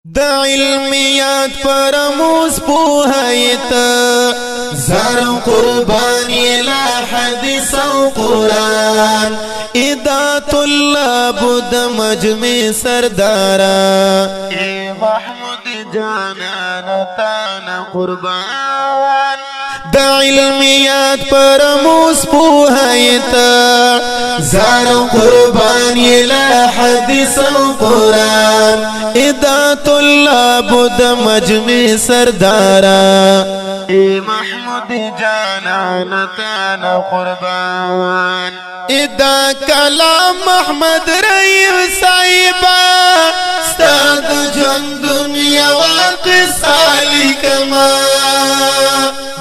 د علمیات پرموز پوهیت زر قربانی لا حدیث و قرآن ادا طلاب د مجمع سردارا اے محمود جانانا تانا قربان د علمیات پرموز پوهیت زر قربانی لا حدیث و قرآن ادا طلاب د مجمع سردارا اے محمود جانانا تانا قربان ادا کلام محمد رئیو صاحبا ستاد جن دنیا واقصہ لکما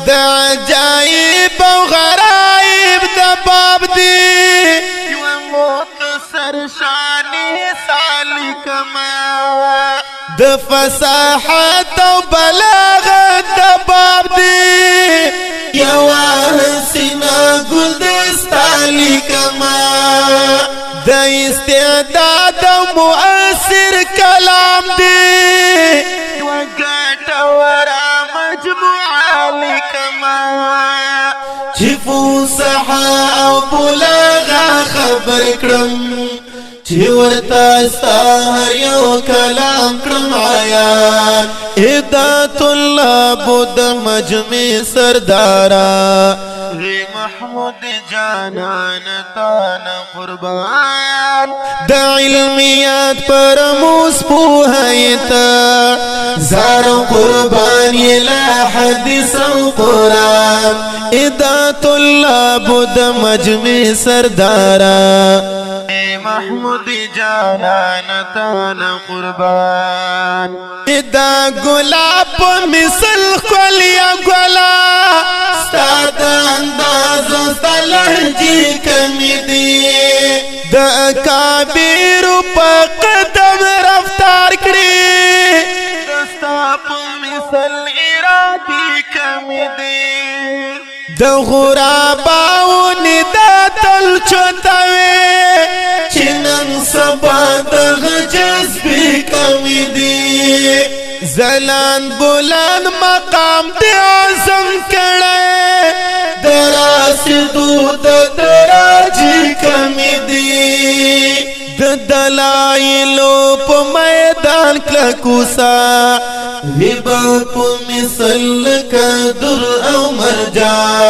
دا عجائب و غرائب دا باب دی یو مختصر شانی سالکما د فصاحت و بلاغت دا باب دی یو حسینا گل دستالی کما د استعداد و مؤثر کلام دی یو گٹورا مجموعہ لکما چفو صحا او بلاغا خبر کرم چی ورطا ستاہر یو کلام کرم عیان ادا طلاب د مجمع سردارا وی محمود جانان تانا قربان د علمیات پرموز پوهیت زار قربانی لا حدیث و قرآن ادا طلاب د مجمع سردارا محمود جانان تانا قربان ادا گلاب مثل خلیا گلا ستاد انداز و لہجی کمی دی دا اکابیر پا قدم رفتار کری دستا پا مثل ارادی کمی دی دا غراباو ندا تل چوتاوی چنن سبا دغ جذبی کمی دی زلان بلان مقام دی عظم کڑے دراسدو دراجی کمی دی دلائلو پا میدان کلکوسا ویبا پا مثل کا در او مرجان